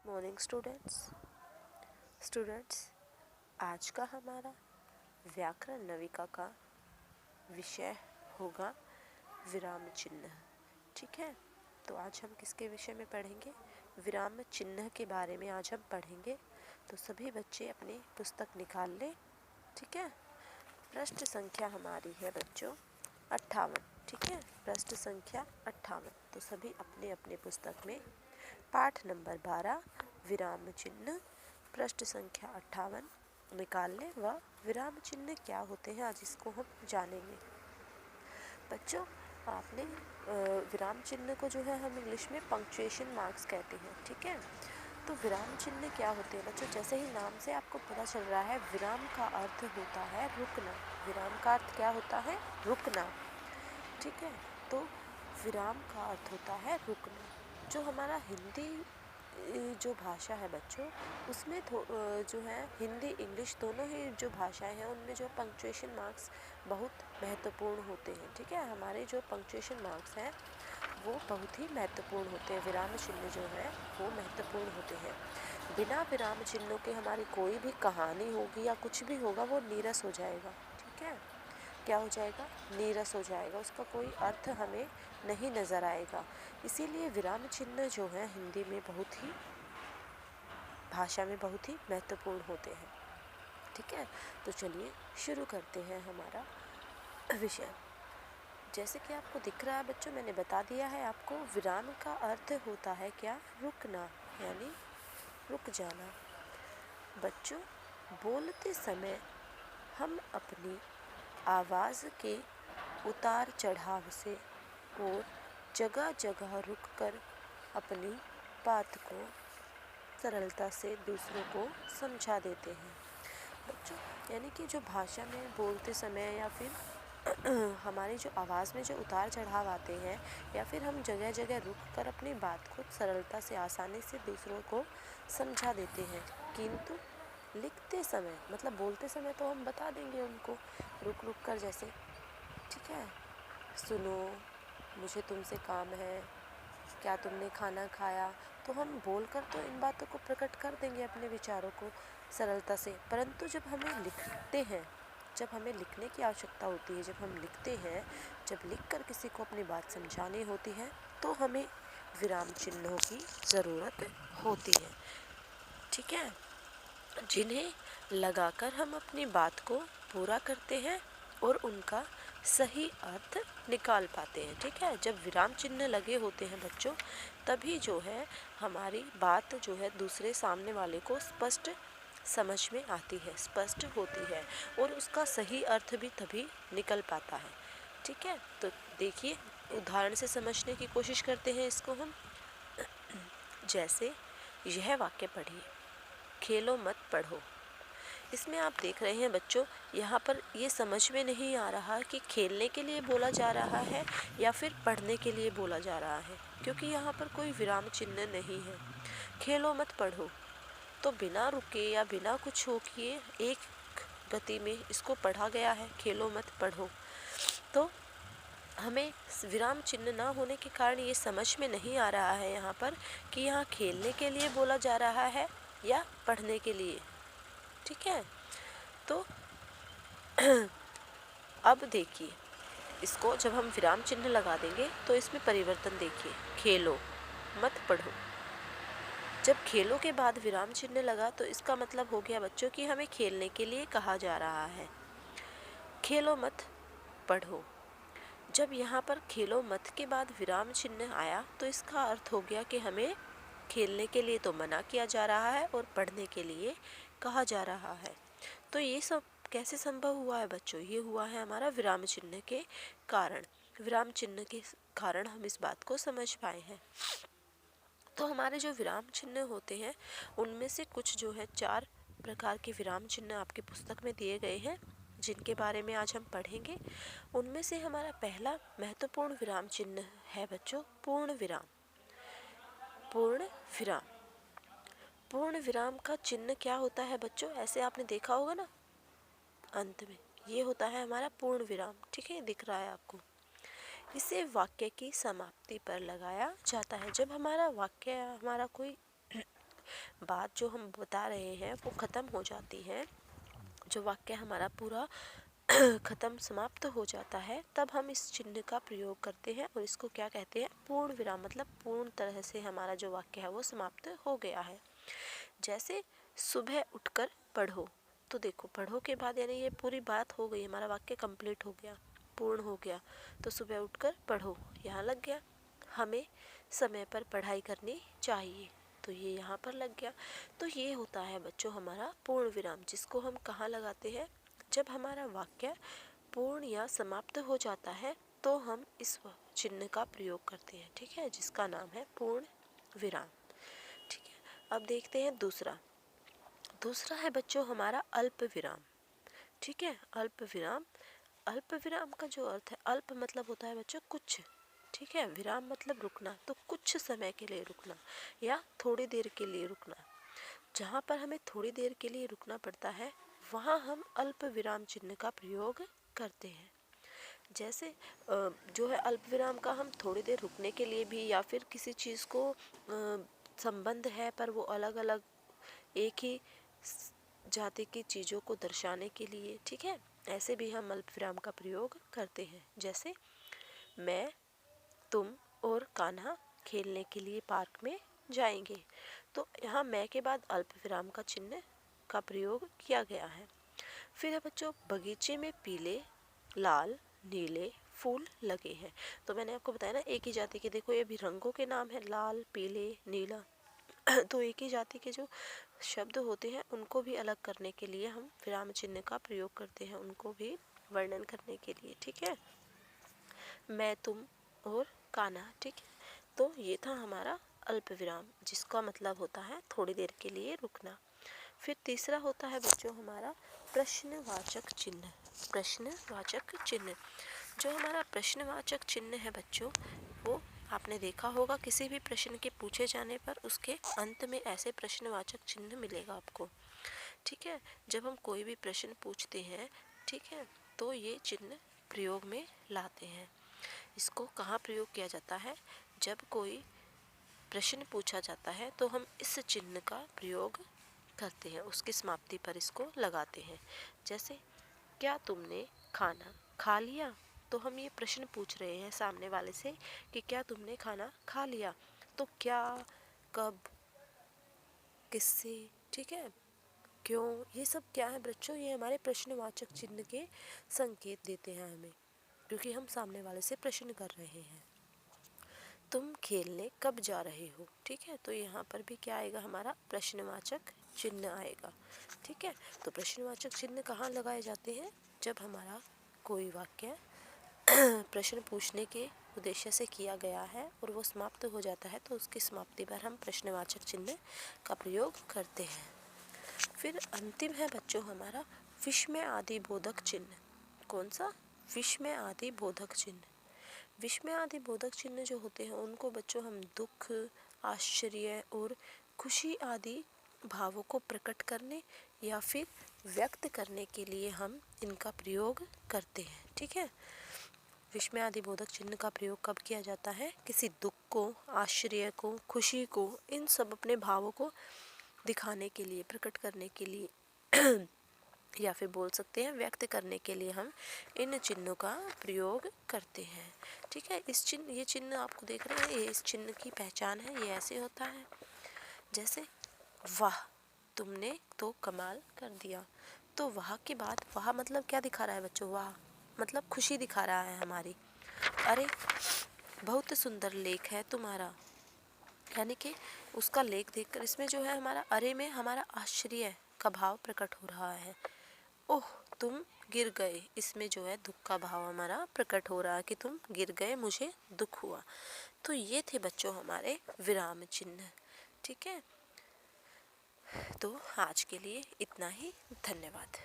Morning students आज का हमारा व्याकरण नविका का विषय होगा विराम चिन्ह। ठीक है, तो आज हम किसके विषय में पढ़ेंगे? विराम चिन्ह के बारे में आज हम पढ़ेंगे। तो सभी बच्चे अपनी पुस्तक निकाल लें। ठीक है, पृष्ठ संख्या हमारी है बच्चों 58। ठीक है, पृष्ठ संख्या 58। तो सभी अपने अपने पुस्तक में पाठ नंबर 12 विराम चिन्ह पृष्ठ संख्या 58 निकाल लें। व विराम चिन्ह क्या होते हैं आज इसको हम जानेंगे। बच्चों आपने विराम चिन्ह को जो है हम इंग्लिश में पंक्चुएशन मार्क्स कहते हैं। ठीक है, तो विराम चिन्ह क्या होते हैं बच्चों? जैसे ही नाम से आपको पता चल रहा है, विराम का अर्थ होता है रुकना। विराम का अर्थ क्या होता है? रुकना। ठीक है, तो विराम का अर्थ होता है रुकना। जो हमारा हिंदी जो भाषा है बच्चों, उसमें जो है हिंदी इंग्लिश दोनों ही जो भाषाएं हैं उनमें जो पंक्चुएशन मार्क्स बहुत महत्वपूर्ण होते हैं। ठीक है, हमारे जो पंक्चुएशन मार्क्स हैं वो बहुत ही महत्वपूर्ण होते हैं। विराम चिन्ह जो है वो महत्वपूर्ण होते हैं। बिना विराम चिन्हों के हमारी कोई भी कहानी होगी या कुछ भी होगा वो नीरस हो जाएगा। ठीक है, क्या हो जाएगा? नीरस हो जाएगा, उसका कोई अर्थ हमें नहीं नज़र आएगा। इसीलिए विराम चिन्ह जो है हिंदी में बहुत ही भाषा में बहुत ही महत्वपूर्ण होते हैं। ठीक है, तो चलिए शुरू करते हैं हमारा विषय। जैसे कि आपको दिख रहा है बच्चों, मैंने बता दिया है आपको, विराम का अर्थ होता है क्या? रुकना, यानी रुक जाना। बच्चों बोलते समय हम अपनी आवाज़ के उतार चढ़ाव से और जगह जगह रुककर अपनी बात को सरलता से दूसरों को समझा देते हैं। बच्चों यानी कि जो भाषा में बोलते समय या फिर हमारी जो आवाज़ में जो उतार चढ़ाव आते हैं, या फिर हम जगह जगह रुककर अपनी बात को सरलता से आसानी से दूसरों को समझा देते हैं। किंतु लिखते समय, मतलब बोलते समय तो हम बता देंगे उनको रुक रुक कर, जैसे ठीक है, सुनो मुझे तुमसे काम है, क्या तुमने खाना खाया, तो हम बोलकर तो इन बातों को प्रकट कर देंगे अपने विचारों को सरलता से। परंतु जब हमें लिखते हैं, जब हमें लिखने की आवश्यकता होती है, जब हम लिखते हैं, जब लिखकर किसी को अपनी बात समझानी होती है, तो हमें विराम चिन्हों की ज़रूरत होती है। ठीक है, जिन्हें लगाकर हम अपनी बात को पूरा करते हैं और उनका सही अर्थ निकाल पाते हैं। ठीक है, जब विराम चिन्ह लगे होते हैं बच्चों, तभी जो है हमारी बात जो है दूसरे सामने वाले को स्पष्ट समझ में आती है, स्पष्ट होती है, और उसका सही अर्थ भी तभी निकल पाता है। ठीक है, तो देखिए उदाहरण से समझने की कोशिश करते हैं इसको हम। जैसे यह वाक्य पढ़िए, खेलो मत पढ़ो। इसमें आप देख रहे हैं बच्चों, यहाँ पर ये समझ में नहीं आ रहा कि खेलने के लिए बोला जा रहा है या फिर पढ़ने के लिए बोला जा रहा है, क्योंकि यहाँ पर कोई विराम चिन्ह नहीं है। खेलो मत पढ़ो, तो बिना रुके या बिना कुछ हो किए एक गति में इसको पढ़ा गया है, खेलो मत पढ़ो। तो हमें विराम चिन्ह ना होने के कारण ये समझ में नहीं आ रहा है यहाँ पर कि यहाँ खेलने के लिए बोला जा रहा है या पढ़ने के लिए। ठीक है, तो अब देखिए इसको जब हम विराम चिन्ह लगा देंगे तो इसमें परिवर्तन देखिए, खेलो मत पढ़ो। जब खेलो के बाद विराम चिन्ह लगा तो इसका मतलब हो गया बच्चों कि हमें खेलने के लिए कहा जा रहा है। खेलो मत पढ़ो, जब यहाँ पर खेलो मत के बाद विराम चिन्ह आया तो इसका अर्थ हो गया कि हमें खेलने के लिए तो मना किया जा रहा है और पढ़ने के लिए कहा जा रहा है। तो ये सब कैसे संभव हुआ है बच्चों? ये हुआ है हमारा विराम चिन्ह के कारण। विराम चिन्ह के कारण हम इस बात को समझ पाए हैं। तो हमारे जो विराम चिन्ह होते हैं उनमें से कुछ जो है 4 प्रकार के विराम चिन्ह आपकी पुस्तक में दिए गए हैं, जिनके बारे में आज हम पढ़ेंगे। उनमें से हमारा पहला महत्वपूर्ण विराम चिन्ह है बच्चों पूर्ण विराम। पूर्ण विराम, पूर्ण विराम का चिन्ह क्या होता है बच्चों? ऐसे आपने देखा होगा ना, अंत में ये होता है हमारा पूर्ण विराम। ठीक है, दिख रहा है आपको। इसे वाक्य की समाप्ति पर लगाया जाता है। जब हमारा वाक्य, हमारा कोई बात जो हम बता रहे हैं वो ख़त्म हो जाती है, जो वाक्य हमारा पूरा ख़त्म समाप्त हो जाता है, तब हम इस चिन्ह का प्रयोग करते हैं और इसको क्या कहते हैं, पूर्ण विराम। मतलब पूर्ण तरह से हमारा जो वाक्य है वो समाप्त हो गया है। जैसे सुबह उठकर पढ़ो, तो देखो पढ़ो के बाद यानी ये पूरी बात हो गई, हमारा वाक्य कंप्लीट हो गया, पूर्ण हो गया। तो सुबह उठकर पढ़ो यहाँ लग गया, हमें समय पर पढ़ाई करनी चाहिए, तो ये यहाँ पर लग गया। तो ये होता है बच्चों हमारा पूर्ण विराम, जिसको हम कहाँ लगाते हैं, जब हमारा वाक्य पूर्ण या समाप्त हो जाता है तो हम इस चिन्ह का प्रयोग करते हैं, ठीक है, जिसका नाम है पूर्ण विराम। ठीक है, अब देखते हैं दूसरा है बच्चों हमारा अल्प विराम। ठीक है, अल्प विराम। अल्प विराम का जो अर्थ है, अल्प मतलब होता है बच्चों कुछ, ठीक है, विराम मतलब रुकना, तो कुछ समय के लिए रुकना या थोड़ी देर के लिए रुकना। जहाँ पर हमें थोड़ी देर के लिए रुकना पड़ता है वहाँ हम अल्प विराम चिन्ह का प्रयोग करते हैं। जैसे जो है अल्प विराम का हम थोड़ी देर रुकने के लिए भी, या फिर किसी चीज़ को संबंध है पर वो अलग अलग एक ही जाति की चीज़ों को दर्शाने के लिए, ठीक है, ऐसे भी हम अल्प विराम का प्रयोग करते हैं। जैसे मैं, तुम और कान्हा खेलने के लिए पार्क में जाएंगे, तो यहाँ मैं के बाद अल्प विराम का चिन्ह का प्रयोग किया गया है। फिर है बच्चों बगीचे में पीले, लाल, नीले फूल लगे हैं, तो मैंने आपको बताया ना एक ही जाति के, देखो ये भी रंगों के नाम है, लाल, पीले, नीला तो एक ही जाति के जो शब्द होते हैं उनको भी अलग करने के लिए हम विराम चिन्ह का प्रयोग करते हैं, उनको भी वर्णन करने के लिए, ठीक है। मैं, तुम और कान्हा, ठीक है, तो ये था हमारा अल्प विराम, जिसका मतलब होता है थोड़ी देर के लिए रुकना। फिर तीसरा होता है बच्चों हमारा प्रश्नवाचक चिन्ह। प्रश्नवाचक चिन्ह, जो हमारा प्रश्नवाचक चिन्ह है बच्चों, वो आपने देखा होगा किसी भी प्रश्न के पूछे जाने पर उसके अंत में ऐसे प्रश्नवाचक चिन्ह मिलेगा आपको, ठीक है। जब हम कोई भी प्रश्न पूछते हैं, ठीक है, तो ये चिन्ह प्रयोग में लाते हैं। इसको कहाँ प्रयोग किया जाता है, जब कोई प्रश्न पूछा जाता है तो हम इस चिन्ह का प्रयोग करते हैं, उसकी समाप्ति पर इसको लगाते हैं। जैसे क्या तुमने खाना खा लिया, तो हम ये प्रश्न पूछ रहे हैं सामने वाले से कि क्या तुमने खाना खा लिया, तो क्या, कब, किससे, ठीक है, क्यों, ये सब क्या है बच्चों, ये हमारे प्रश्नवाचक चिन्ह के संकेत देते हैं हमें, क्योंकि हम सामने वाले से प्रश्न कर रहे हैं। तुम खेलने कब जा रहे हो, ठीक है, तो यहाँ पर भी क्या आएगा, हमारा प्रश्नवाचक चिन्ह आएगा, ठीक है। तो प्रश्नवाचक चिन्ह कहाँ लगाए जाते हैं, जब हमारा कोई वाक्य प्रश्न पूछने के उद्देश्य से किया गया है और वो समाप्त हो जाता है, तो उसकी समाप्ति पर हम प्रश्नवाचक चिन्ह का प्रयोग करते हैं। फिर अंतिम है बच्चों हमारा विस्मय आदि बोधक चिन्ह। कौन सा, विस्मय आदि बोधक चिन्ह। विस्मय आदि बोधक चिन्ह जो होते हैं उनको बच्चों हम दुख, आश्चर्य और खुशी आदि भावों को प्रकट करने या फिर व्यक्त करने के लिए हम इनका प्रयोग करते हैं, ठीक है। विस्मय आदि बोधक चिन्ह का प्रयोग कब किया जाता है, किसी दुख को, आश्चर्य को, खुशी को, इन सब अपने भावों को दिखाने के लिए, प्रकट करने के लिए या फिर बोल सकते हैं व्यक्त करने के लिए हम इन चिन्हों का प्रयोग करते हैं, ठीक है। इस चिन्ह, ये चिन्ह आपको देख रहे हैं, ये इस चिन्ह की पहचान है, ये ऐसे होता है। जैसे वाह तुमने तो कमाल कर दिया, तो वाह के बाद, वाह मतलब क्या दिखा रहा है बच्चों, वाह मतलब खुशी दिखा रहा है हमारी। अरे बहुत सुंदर लेख है तुम्हारा, यानी कि उसका लेख देखकर इसमें जो है हमारा अरे में हमारा आश्चर्य का भाव प्रकट हो रहा है। ओह तुम गिर गए, इसमें जो है दुख का भाव हमारा प्रकट हो रहा है कि तुम गिर गए, मुझे दुख हुआ। तो ये थे बच्चों हमारे विराम चिन्ह, ठीक है। तो आज के लिए इतना ही, धन्यवाद।